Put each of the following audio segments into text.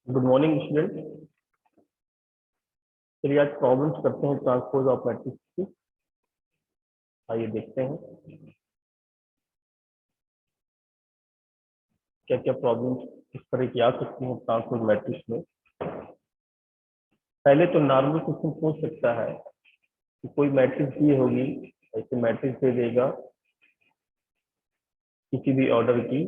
Good morning student. चलिए आज problems करते हैं ट्रांसपोज ऑफ मैट्रिक्स की। आइए देखते हैं क्या क्या प्रॉब्लम्स इस तरह की आ सकती हैं ट्रांसपोज मैट्रिक्स में। पहले तो नॉर्मल क्वेश्चन पूछ सकता है कि कोई मैट्रिक्स दी होगी, ऐसे मैट्रिक्स दे देगा किसी भी ऑर्डर की,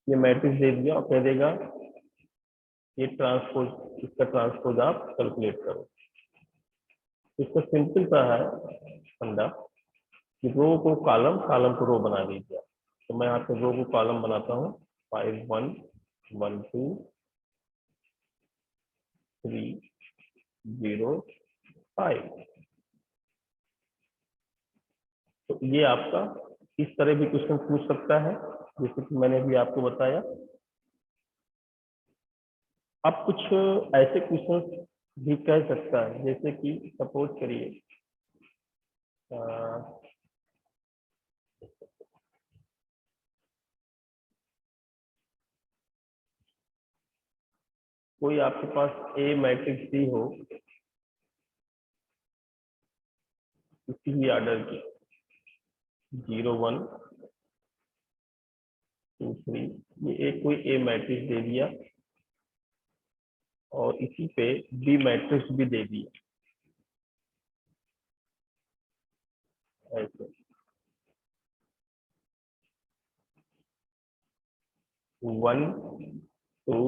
ये मैट्रिक्स दे दिया और कह देगा ये ट्रांसपोज, इसका ट्रांसपोज आप कैलकुलेट करो। इसका सिंपल सा है फंडा कि रो को कॉलम, कॉलम को रो बना दीजिए। तो मैं यहाँ पे रो को कॉलम बनाता हूँ 5 1 1 2 3 0 5। तो ये आपका इस तरह भी क्वेश्चन पूछ सकता है जैसे कि मैंने भी आपको बताया। अब कुछ ऐसे क्वेश्चन भी कह सकता है जैसे कि सपोज करिए कोई आपके पास ए मैट्रिक्स दी हो किसी भी ऑर्डर की 0 1 2 3, ये एक कोई ए मैट्रिक्स दे दिया और इसी पे बी मैट्रिक्स भी दे दिया ऐसे 1 2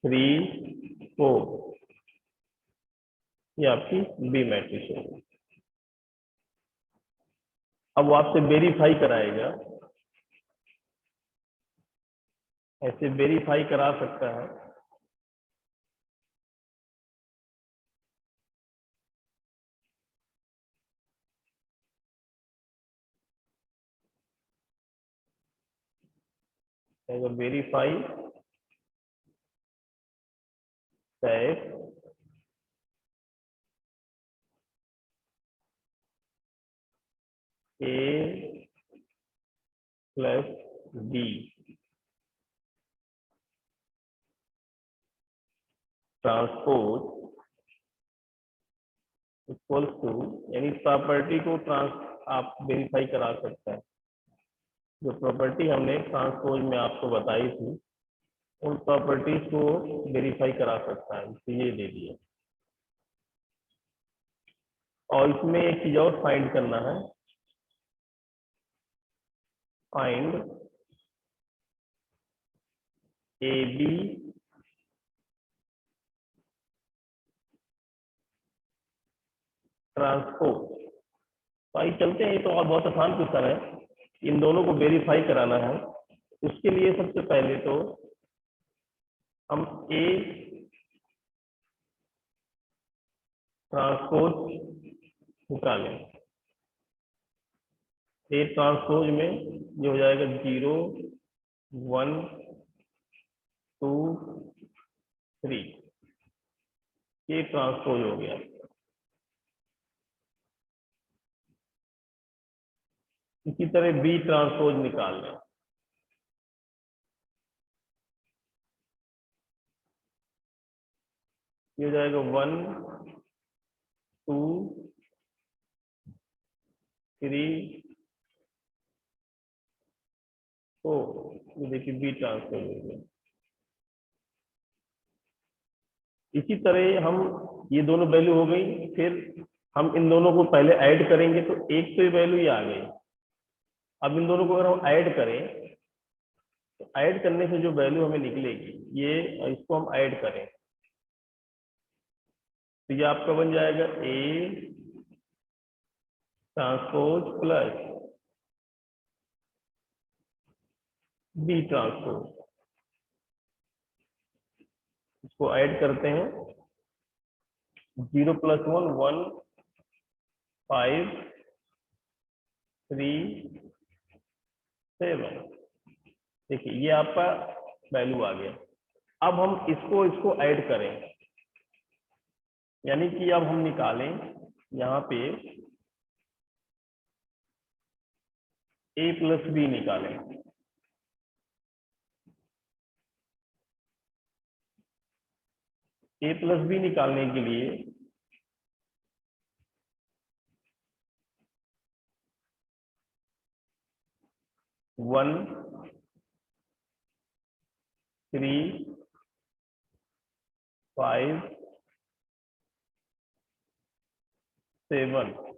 3 4, ये आपकी बी मैट्रिक्स होगी। अब वो आपसे वेरीफाई कराएगा, ऐसे वेरीफाई करा सकता है। Verify that A plus B transpose equal to, यानी प्रॉपर्टी को आप वेरीफाई करा सकते हैं। जो प्रॉपर्टी हमने ट्रांसपोज में आपको बताई थी उन प्रॉपर्टीज को वेरीफाई करा सकता है, तो ये दे दिए। और इसमें एक चीज और फाइंड करना है, फाइंड ए बी ट्रांसपोज। तो आइए चलते हैं, ये तो और बहुत आसान क्वेश्चन है। इन दोनों को वेरीफाई कराना है। उसके लिए सबसे पहले तो हम ए ट्रांसपोज निकालें। ए ट्रांसपोज में ये हो जाएगा 0 1 2 3, ये ट्रांसपोज हो गया। इसी तरह बी ट्रांसपोज निकाल लें। ये हो जाएगा 1 2 3 4, ये देखिए बी ट्रांसपोज हो गया। इसी तरह हम, ये दोनों वैल्यू हो गई, फिर हम इन दोनों को पहले ऐड करेंगे तो एक तो वैल्यू ये आ गई। अब इन दोनों को अगर हम ऐड करें तो ऐड करने से जो वैल्यू हमें निकलेगी, ये इसको हम ऐड करें तो ये आपका बन जाएगा A transpose plus B transpose. इसको ऐड करते हैं, 0 + 1 1 5 3 7। देखिए ये आपका वैल्यू आ गया। अब हम इसको इसको ऐड करें यानी कि अब हम निकालें यहाँ पे a प्लस बी निकालें। a प्लस बी निकालने के लिए वन 3 5 7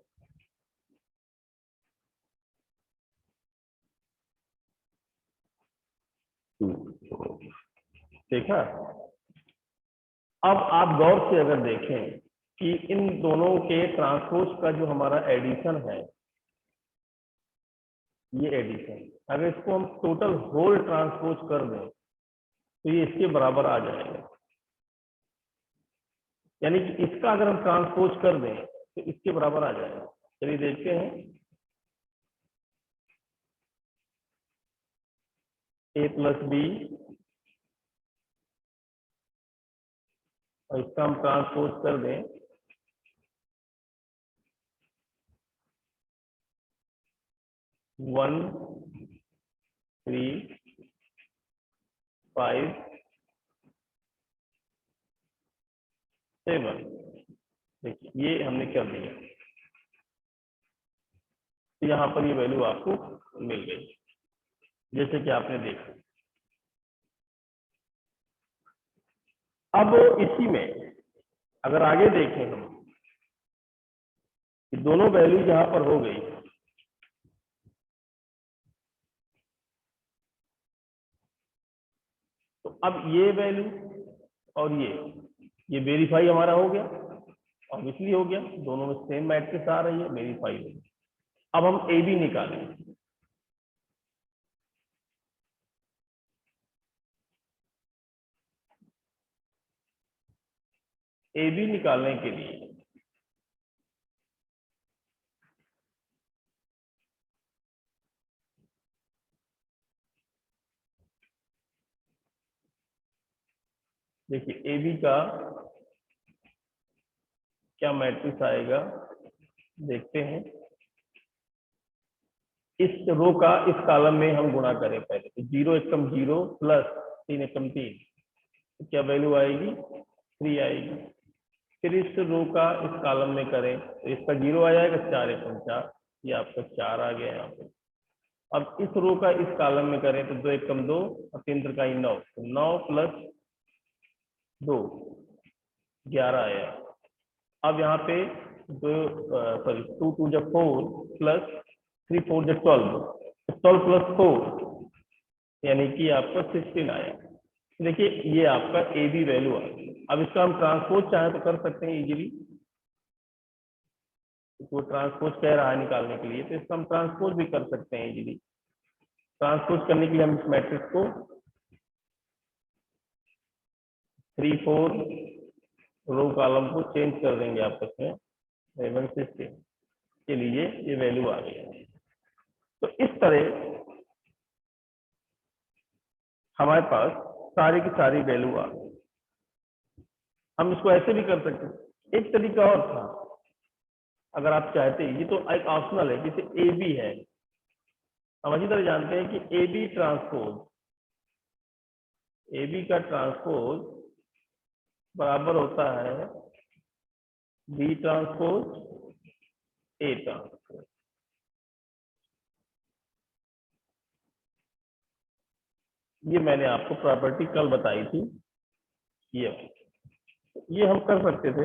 देखा। अब आप गौर से अगर देखें कि इन दोनों के ट्रांसपोज का जो हमारा एडिशन है, ये एडिशन अगर इसको हम टोटल होल ट्रांसपोज कर दें तो ये इसके बराबर आ जाएगा। यानी कि इसका अगर हम ट्रांसपोज कर दें तो इसके बराबर आ जाएगा। चलिए देखते हैं। a प्लस बी और इसका हम ट्रांसपोज कर दें वन 3 5 7। देखिए ये हमने कर दिया, तो यहाँ पर ये वैल्यू आपको मिल गई जैसे कि आपने देखा। अब इसी में अगर आगे देखें हम कि दोनों वैल्यू यहाँ पर हो गई, तो अब ये वैल्यू और ये वेरीफाई हमारा हो गया और इसलिए हो गया, दोनों में सेम मैट्रिक्स आ रही है, वेरीफाई हो गया। अब हम ए बी निकालें। ए बी निकालने के लिए देखिए ए बी का क्या मैट्रिक्स आएगा देखते हैं। इस रो का इस कॉलम में हम गुणा करें पहले, तो 0 एकम 0 प्लस 3 एकम 3, तो क्या वैल्यू आएगी 3 आएगी। फिर इस रो का इस कॉलम में करें तो इसका 0 आ जाएगा, 4 एकम 4, ये आपका 4 आ गया यहाँ पे। अब इस रो का इस कॉलम में करें तो 2 एकम 2 और 3 त्रिकाई 9, तो 9 प्लस 2 11 आया। अब यहाँ पे 2 2 जब 4 प्लस 3 4 जब 12, 12 प्लस 4 यानी कि आपका 16 आया। देखिए ये आपका ए बी वैल्यू आ गई। अब इसका हम ट्रांसपोज चाहे तो कर सकते हैं इजीली, वो ट्रांसपोज कह रहा है निकालने के लिए, तो इसका हम ट्रांसपोज भी कर सकते हैं इजीली। ट्रांसपोज करने के लिए हम इस मैट्रिक्स को 3 4 रो कॉलम को चेंज कर देंगे आपस में 7 16 के लिए, ये वैल्यू आ गई। तो इस तरह हमारे पास सारी की सारी वैल्यू आ गई। हम इसको ऐसे भी कर सकते हैं, एक तरीका और था, अगर आप चाहते हैं, ये तो एक ऑप्शनल है, जैसे ए बी है, हम अच्छी तरह जानते हैं कि A B transpose, A B का ट्रांसपोज बराबर होता है बी ट्रांसपोज ए ट्रांसपोज। ये मैंने आपको प्रॉपर्टी कल बताई थी, ये हम कर सकते थे,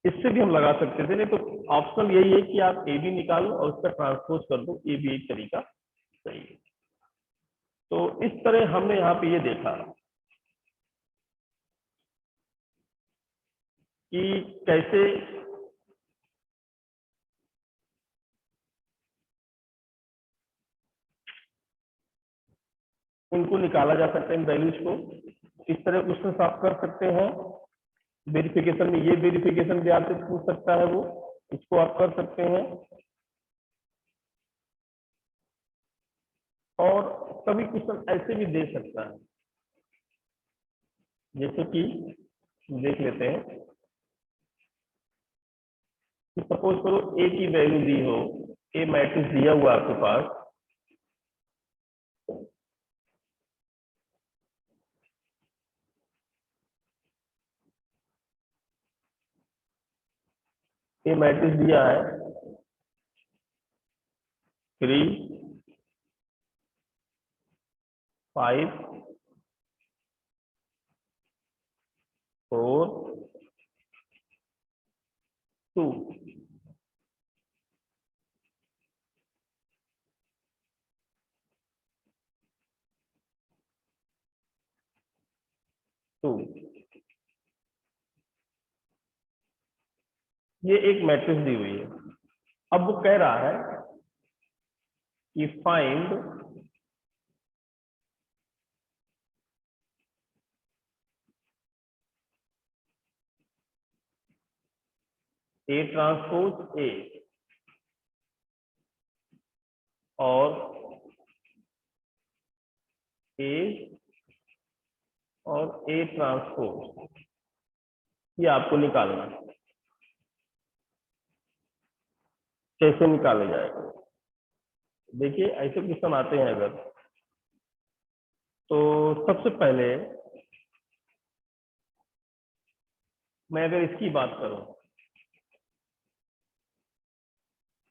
इससे भी हम लगा सकते थे, नहीं तो ऑप्शनल यही है कि आप ए बी निकालो और उसका ट्रांसपोज कर दो, ये भी एक तरीका सही है। तो इस तरह हमने यहाँ पे ये देखा कि कैसे उनको निकाला जा सकता है, इन वैल्यूज को इस तरह क्वेश्चन आप कर सकते हैं। वेरिफिकेशन में ये वेरिफिकेशन भी आपसे पूछ सकता है, वो इसको आप कर सकते हैं। और कभी क्वेश्चन ऐसे भी दे सकता है, जैसे कि देख लेते हैं सपोज करो ए की वैल्यू दी हो, ए मैट्रिक्स दिया हुआ आपके पास, ए मैट्रिक्स दिया है 3 5 4 2। ये एक मैट्रिक्स दी हुई है। अब वो कह रहा है कि फाइंड ए ट्रांसपोज ए और ए और ए ट्रांसपोज, ये आपको निकालना है। कैसे निकाले जाएगा? देखिए ऐसे क्वेश्चन आते हैं अगर, तो सबसे पहले मैं अगर इसकी बात करूं,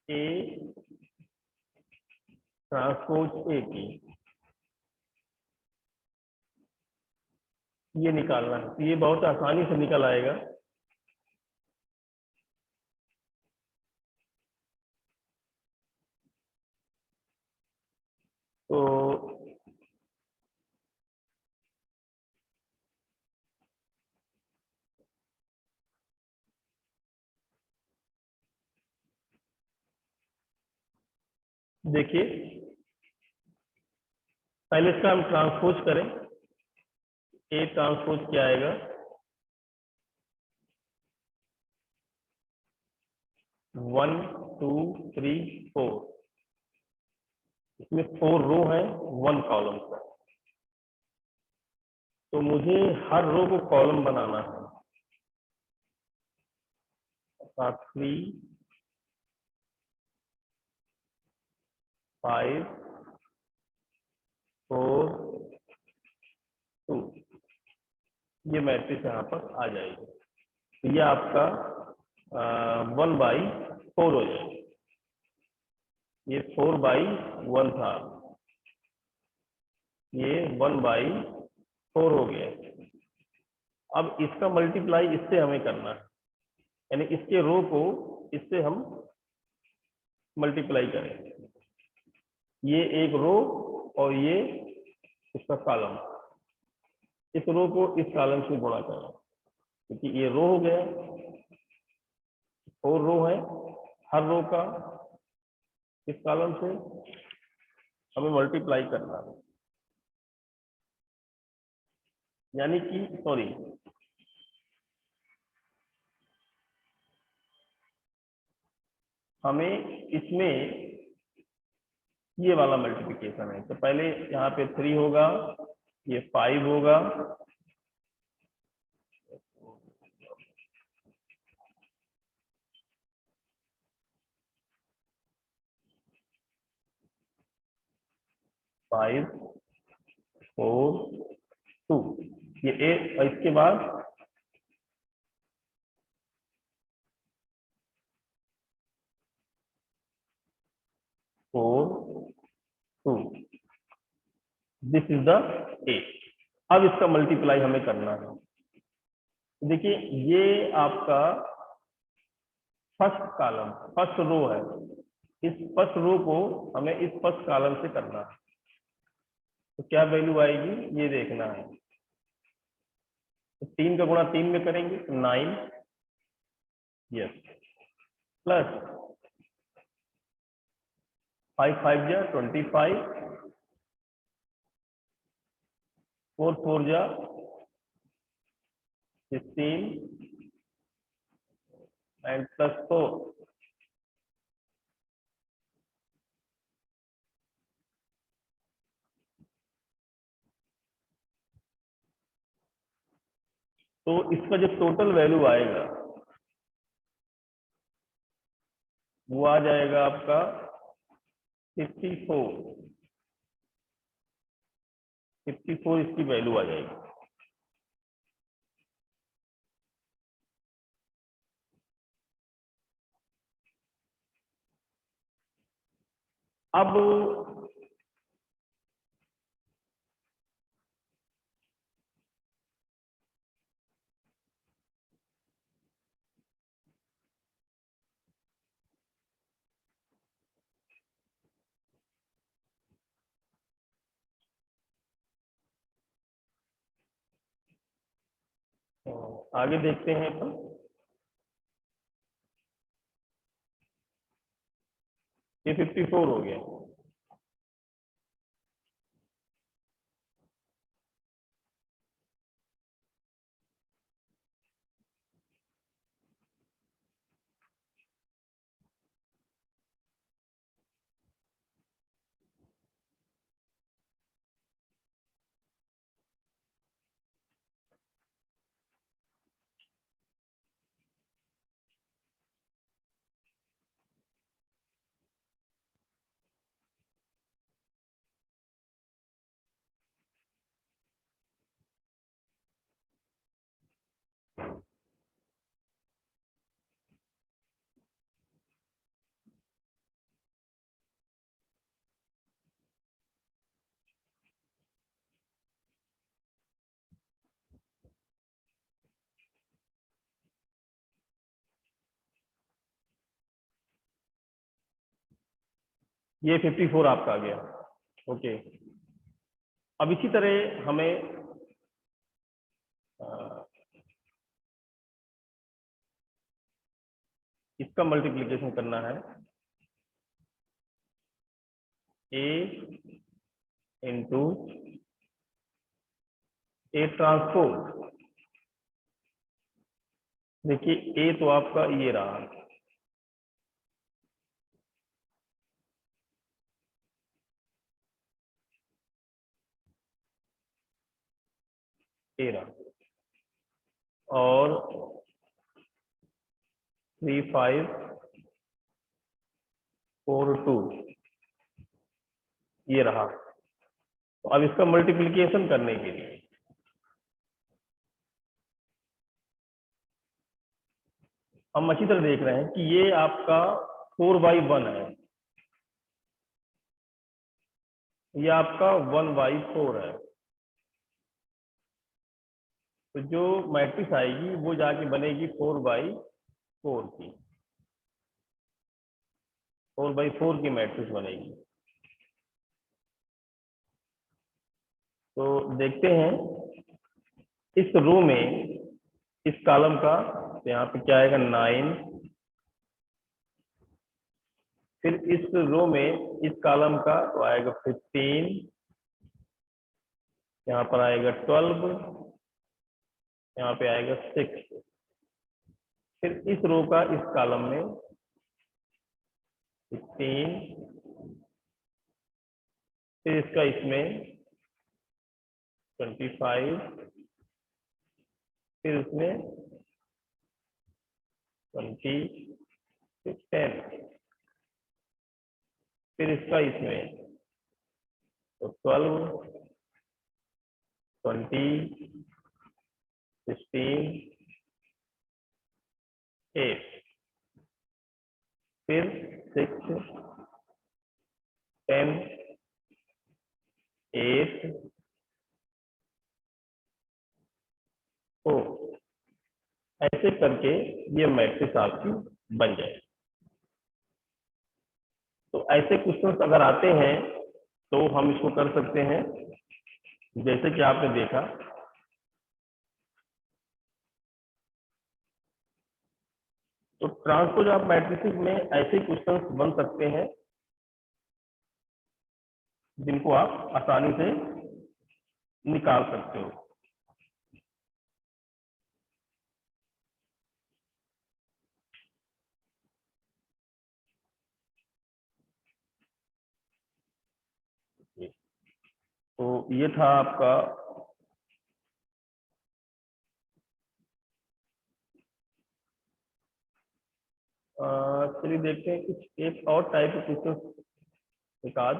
ए ट्रांसपोज ए की, ये निकालना है, तो ये बहुत आसानी से निकल आएगा। तो देखिए पहले इसका हम ट्रांसपोज करें, ए ट्रांसपोज क्या आएगा, 1 2 3 4, इसमें 4 रो है 1 कॉलम का, तो मुझे हर रो को कॉलम बनाना है। 3 5 4 2, ये मैट्रिक्स यहाँ पर आ जाएगी। तो ये आपका 1/4 हो जाएगा। ये 4/1 था, ये 1/4 हो गया। अब इसका मल्टीप्लाई इससे हमें करना है, यानी इसके रो को इससे हम मल्टीप्लाई करें, ये एक रो और ये इसका कॉलम, इस रो को इस कॉलम से गुणा करें, क्योंकि ये रो हो गया, 4 रो है, हर रो का इस कॉलम से हमें मल्टीप्लाई करना है, यानी कि सॉरी, हमें इसमें ये वाला मल्टीप्लिकेशन है। तो पहले यहाँ पे 3 होगा, ये 5 होगा, फाइव 4 2, ये ए, और इसके बाद 4 2, दिस इज द ए। अब इसका मल्टीप्लाई हमें करना है। देखिए ये आपका फर्स्ट कॉलम, फर्स्ट रो है, इस फर्स्ट रो को हमें इस फर्स्ट कॉलम से करना है, तो क्या वैल्यू आएगी ये देखना है। तो 3 का गुणा 3 में करेंगे तो 9, यस, प्लस 5 5 जा 25, 4 4 जा 16 एंड प्लस 4। तो इसका जो टोटल वैल्यू आएगा वो आ जाएगा आपका 54। 54 इसकी वैल्यू आ जाएगी। अब आगे देखते हैं अपन। ये 54 हो गया। ये 54 आपका आ गया। ओके। अब इसी तरह हमें इसका मल्टीप्लिकेशन करना है। ए इंटू ए ट्रांसपोज। देखिए ए तो आपका ये रहा, ए रहा, और 3542 ये रहा। तो अब इसका मल्टीप्लिकेशन करने के लिए हम अच्छी तरह देख रहे हैं कि ये आपका 4/1 है, ये आपका 1/4 है। तो जो मैट्रिक्स आएगी वो जाके बनेगी 4/4 की, 4/4 की मैट्रिक्स बनेगी। तो देखते हैं इस रो में, इस कॉलम का, तो यहाँ पे क्या आएगा 9। फिर इस रो में इस कॉलम का तो आएगा 15, यहाँ पर आएगा 12, यहाँ पे आएगा 6। फिर इस रो का इस कॉलम में 15, फिर इसका इसमें 25, फिर इसमें 20, फिर 10, फिर इसका इसमें तो 12, 20, 16, 8, फिर 6, 10, 8, 4। ऐसे करके ये मैट्रिक्स आपकी बन जाए। तो ऐसे क्वेश्चंस अगर आते हैं तो हम इसको कर सकते हैं, जैसे कि आपने देखा। तो ट्रांसपोज ऑफ मैट्रिसेस में ऐसे क्वेश्चंस बन सकते हैं जिनको आप आसानी से निकाल सकते हो। तो ये था आपका चलिए देखते हैं कुछ एक और टाइप के क्वेश्चन एक आज।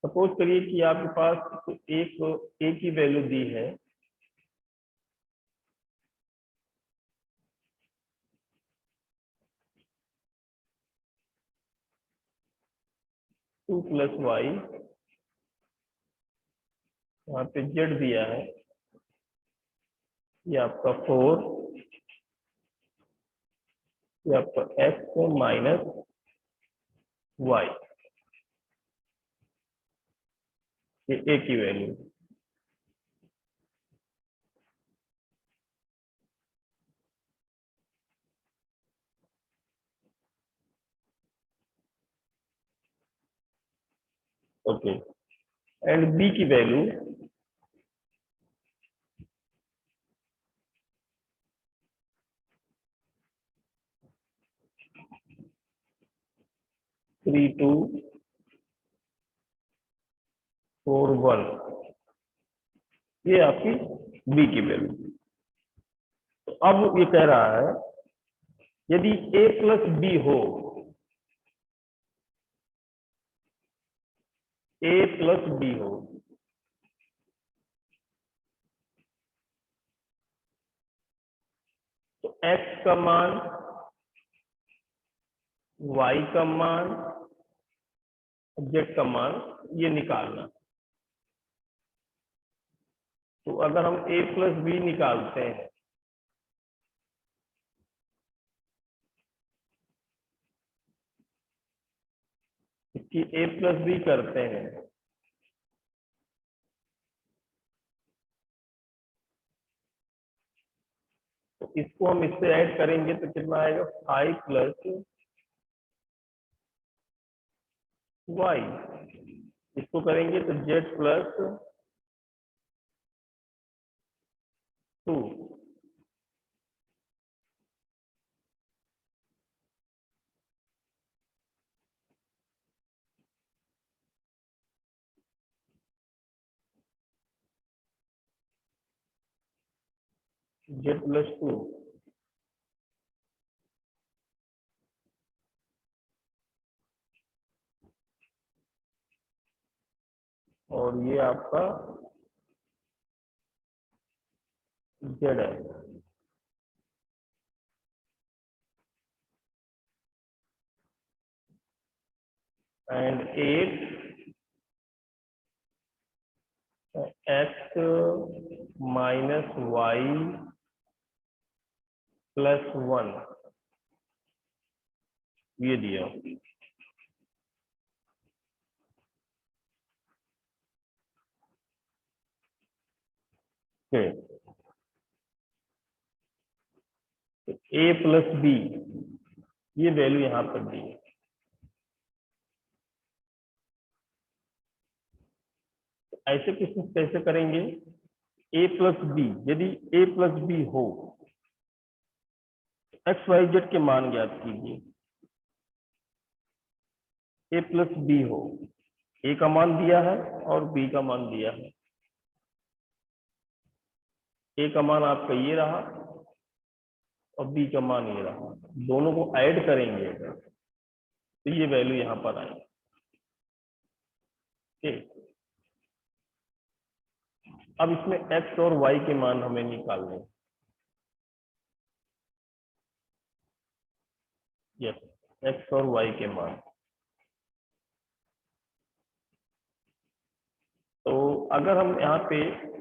सपोज करिए कि आपके पास एक की वैल्यू दी है, टू प्लस वाई, यहाँ पे जेड दिया है, ये आपका 4, ये आपका एक्स माइनस वाई, ये ए की वैल्यू। ओके, एंड बी की वैल्यू 3241, ये आपकी बी की वैल्यू। तो अब ये कह रहा है यदि ए प्लस बी हो, ए प्लस बी हो, तो एक्स का मान, वाई का मान, जेड का मान ये निकालना। तो अगर हम ए प्लस बी निकालते हैं, इसकी ए प्लस बी करते हैं, तो इसको हम इससे ऐड करेंगे तो कितना आएगा, 5 प्लस वाई। इसको करेंगे तो जेड प्लस 2, जेड प्लस 2, और ये आपका जेड है। And 8 x minus y plus 1, ये दिया। ए प्लस बी, ये वैल्यू यहां पर दी है। ऐसे क्वेश्चन कैसे करेंगे, ए प्लस बी, यदि ए प्लस बी हो, एक्स वाई जेड के मान ज्ञात कीजिए। ए प्लस बी हो, ए का मान दिया है और बी का मान दिया है। ए का मान आपका ये रहा और बी का मान ये रहा, दोनों को ऐड करेंगे तो ये वैल्यू यहां पर आएगी। ठीक, अब इसमें एक्स और वाई के मान हमें निकालने हैं। यस, एक्स और वाई के मान। तो अगर हम यहाँ पे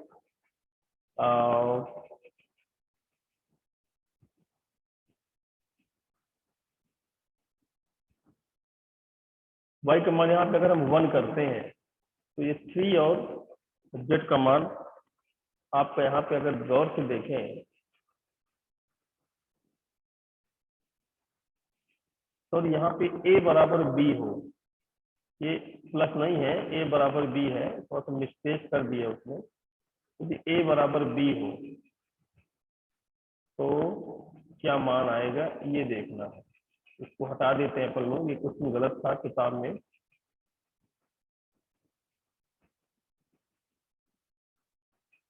वाई का मान यहाँ पे अगर हम 1 करते हैं तो ये 3 और जेड का मान आपका यहाँ पे अगर गौर से देखें तो यहाँ पे ए बराबर बी हो, ये प्लस नहीं है, ए बराबर बी है, थोड़ा सा मिस्टेक कर दिया उसने। यदि ए बराबर बी हो तो क्या मान आएगा ये देखना है। इसको हटा देते हैं अपन लोग, ये क्वेश्चन गलत था किताब में।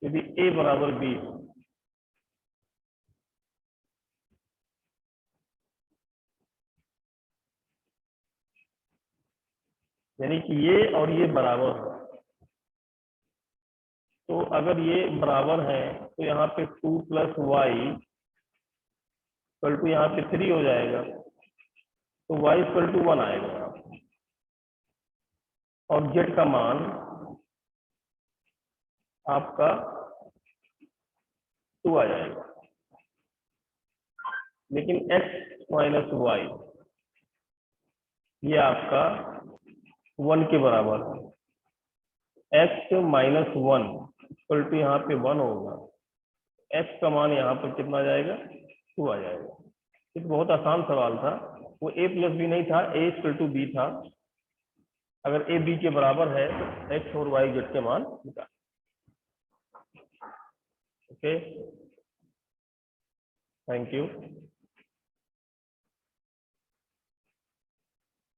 यदि ए बराबर बी, यानी कि ये और ये बराबर है, तो अगर ये बराबर है तो यहाँ पे 2 + y इक्वल टू यहाँ पे 3 हो जाएगा, तो y इक्वल टू 1 आएगा यहाँ पे। और z का मान आपका 2 आ जाएगा। लेकिन x - y ये आपका 1 के बराबर है। x - 1 इक्वल टू यहाँ पे 1 होगा, x का मान यहाँ पर कितना आ जाएगा, 2 आ जाएगा। ये तो बहुत आसान सवाल था, वो a + b नहीं था, a = b था। अगर a b के बराबर है तो x और y z के मान निकाल। Okay, thank you.